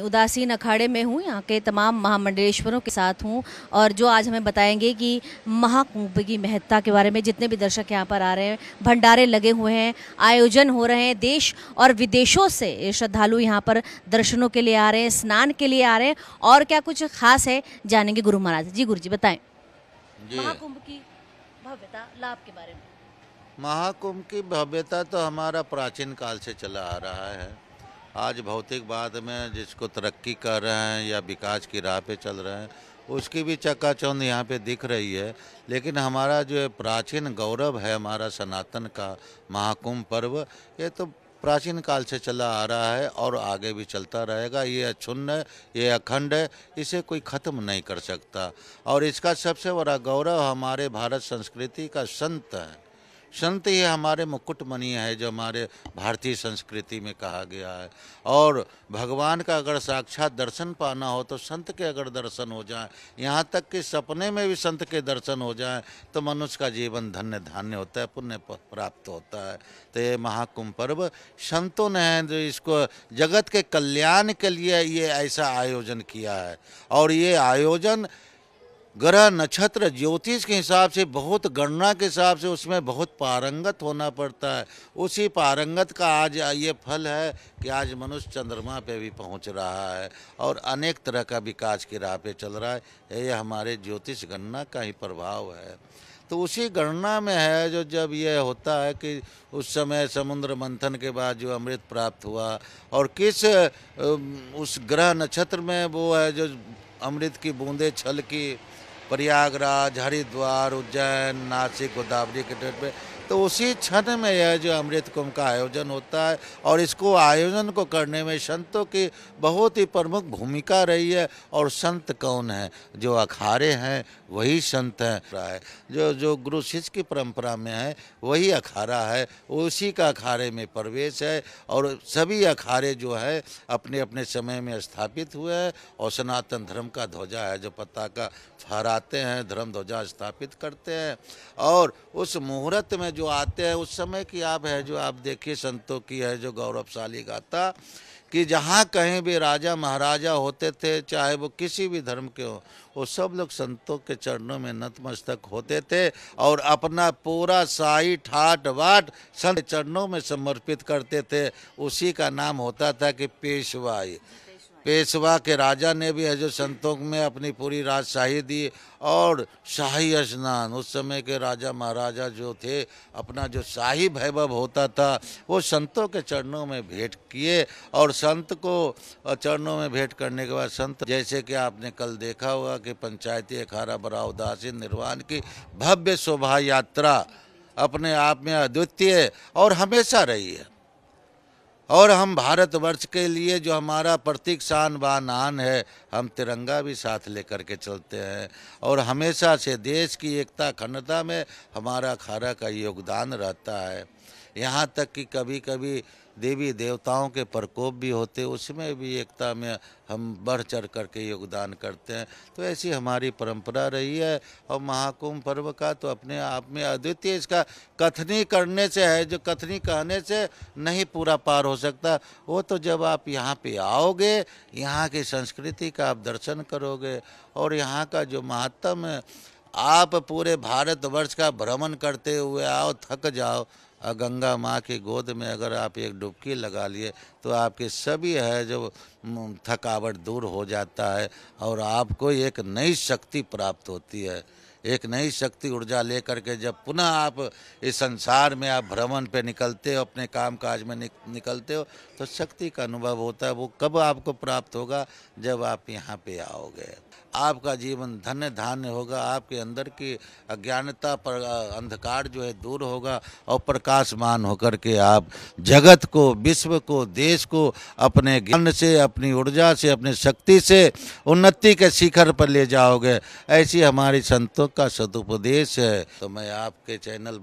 उदासीन अखाड़े में हूँ, यहाँ के तमाम महामंडलेश्वरों के साथ हूँ और जो आज हमें बताएंगे कि महाकुंभ की महत्ता के बारे में। जितने भी दर्शक यहाँ पर आ रहे हैं, भंडारे लगे हुए हैं, आयोजन हो रहे हैं, देश और विदेशों से श्रद्धालु यहाँ पर दर्शनों के लिए आ रहे हैं, स्नान के लिए आ रहे हैं। और क्या कुछ खास है जानेंगे गुरु महाराज जी। गुरु जी बताएं महाकुंभ की भव्यता, लाभ के बारे में। महाकुंभ की भव्यता तो हमारा प्राचीन काल से चला आ रहा है। आज भौतिकवाद में जिसको तरक्की कर रहे हैं या विकास की राह पे चल रहे हैं, उसकी भी चकाचौंध यहाँ पे दिख रही है। लेकिन हमारा जो प्राचीन गौरव है, हमारा सनातन का महाकुंभ पर्व, ये तो प्राचीन काल से चला आ रहा है और आगे भी चलता रहेगा। ये अक्षुण्ण है, ये अखंड है, इसे कोई ख़त्म नहीं कर सकता। और इसका सबसे बड़ा गौरव हमारे भारत संस्कृति का संत है। संत ही हमारे मुकुटमणि है, जो हमारे भारतीय संस्कृति में कहा गया है। और भगवान का अगर साक्षात दर्शन पाना हो तो संत के अगर दर्शन हो जाए, यहाँ तक कि सपने में भी संत के दर्शन हो जाए, तो मनुष्य का जीवन धन्य धान्य होता है, पुण्य प्राप्त होता है। तो ये महाकुंभ पर्व संतों ने है जो इसको जगत के कल्याण के लिए ये ऐसा आयोजन किया है। और ये आयोजन ग्रह नक्षत्र ज्योतिष के हिसाब से, बहुत गणना के हिसाब से उसमें बहुत पारंगत होना पड़ता है। उसी पारंगत का आज ये फल है कि आज मनुष्य चंद्रमा पे भी पहुंच रहा है और अनेक तरह का विकास की राह पे चल रहा है। ये हमारे ज्योतिष गणना का ही प्रभाव है। तो उसी गणना में है जो जब ये होता है कि उस समय समुद्र मंथन के बाद जो अमृत प्राप्त हुआ, और किस उस ग्रह नक्षत्र में वो है जो अमृत की बूंदें छल की प्रयागराज, हरिद्वार, उज्जैन, नासिक, गोदावरी के तट पे, तो उसी क्षण में यह जो अमृत कुंभ का आयोजन होता है। और इसको आयोजन को करने में संतों की बहुत ही प्रमुख भूमिका रही है। और संत कौन है? जो अखाड़े हैं वही संत हैं। जो गुरु शिष्य की परंपरा में है वही अखाड़ा है, उसी का अखाड़े में प्रवेश है। और सभी अखाड़े जो है अपने अपने समय में स्थापित हुए हैं और सनातन धर्म का ध्वजा है जो पताका फहराते हैं, धर्म ध्वजा स्थापित करते हैं। और उस मुहूर्त में जो आते हैं, उस समय की आप है जो आप देखिए संतों की है जो गौरवशाली गाथा, कि जहाँ कहीं भी राजा महाराजा होते थे, चाहे वो किसी भी धर्म के हो, वो सब लोग संतों के चरणों में नतमस्तक होते थे और अपना पूरा साई ठाट बाट संत चरणों में समर्पित करते थे। उसी का नाम होता था कि पेशवाई। पेशवा के राजा ने भी है जो संतों में अपनी पूरी राजशाही दी और शाही स्नान, उस समय के राजा महाराजा जो थे अपना जो शाही वैभव होता था वो संतों के चरणों में भेंट किए। और संत को चरणों में भेंट करने के बाद संत, जैसे कि आपने कल देखा होगा कि पंचायती अखाड़ा बड़ा उदासीन निर्वाण की भव्य शोभा यात्रा अपने आप में अद्वितीय और हमेशा रही है। और हम भारतवर्ष के लिए जो हमारा प्रतीक शान बान आन है, हम तिरंगा भी साथ लेकर के चलते हैं। और हमेशा से देश की एकता अखंडता में हमारा अखाड़ा का योगदान रहता है। यहाँ तक कि कभी कभी देवी देवताओं के प्रकोप भी होते, उसमें भी एकता में हम बढ़ चढ़ करके योगदान करते हैं। तो ऐसी हमारी परंपरा रही है। और महाकुंभ पर्व का तो अपने आप में अद्वितीय, इसका कथनी करने से है, जो कथनी कहने से नहीं पूरा पार हो सकता। वो तो जब आप यहाँ पे आओगे, यहाँ की संस्कृति का आप दर्शन करोगे और यहाँ का जो महात्म है, आप पूरे भारतवर्ष का भ्रमण करते हुए आओ, थक जाओ, गंगा माँ की गोद में अगर आप एक डुबकी लगा लिए तो आपके सभी है जो थकावट दूर हो जाता है और आपको एक नई शक्ति प्राप्त होती है। एक नई शक्ति ऊर्जा लेकर के जब पुनः आप इस संसार में आप भ्रमण पे निकलते हो, अपने काम काज में निकलते हो, तो शक्ति का अनुभव होता है। वो कब आपको प्राप्त होगा? जब आप यहाँ पे आओगे। आपका जीवन धन्य धान्य होगा, आपके अंदर की अज्ञानता पर अंधकार जो है दूर होगा और प्रकाशमान होकर के आप जगत को, विश्व को, देश को अपने ज्ञान से, अपनी ऊर्जा से, अपनी शक्ति से उन्नति के शिखर पर ले जाओगे। ऐसी हमारी संतों का सदुपदेश है। तो मैं आपके चैनल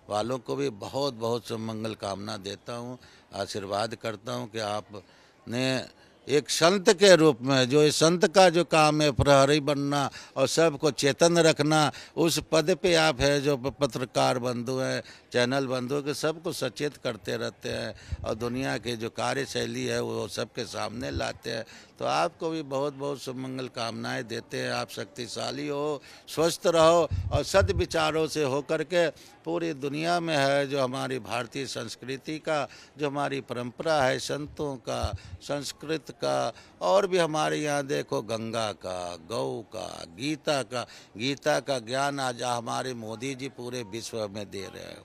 वालों को भी बहुत बहुत मंगल कामना देता हूँ, आशीर्वाद करता हूँ कि आपने एक संत के रूप में, जो इस संत का जो काम है प्रहरी बनना और सबको चेतन रखना, उस पद पे आप है जो पत्रकार बंधु हैं, चैनल बंधु के सबको सचेत करते रहते हैं और दुनिया की जो कार्यशैली है वो सबके सामने लाते हैं। तो आपको भी बहुत बहुत सुमंगल कामनाएं देते हैं। आप शक्तिशाली हो, स्वस्थ रहो और सद विचारों से होकर के पूरी दुनिया में है जो हमारी भारतीय संस्कृति का, जो हमारी परंपरा है, संतों का, संस्कृत का, और भी हमारे यहाँ देखो गंगा का, गौ का, गीता का ज्ञान आज हमारे मोदी जी पूरे विश्व में दे रहे हैं।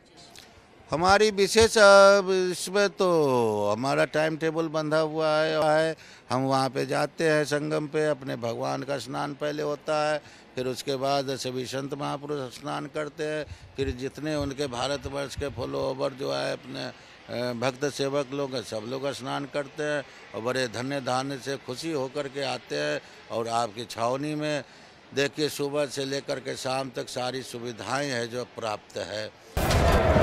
हमारी विशेष इसमें तो हमारा टाइम टेबल बंधा हुआ है। हम वहाँ पे जाते हैं संगम पे, अपने भगवान का स्नान पहले होता है, फिर उसके बाद सभी संत महापुरुष स्नान करते हैं, फिर जितने उनके भारतवर्ष के फॉलोअवर जो है अपने भक्त सेवक लोग हैं सब लोग स्नान करते हैं और बड़े धन्य धान्य से खुशी होकर के आते हैं। और आपकी छावनी में देखिए सुबह से लेकर के शाम तक सारी सुविधाएं हैं जो प्राप्त है।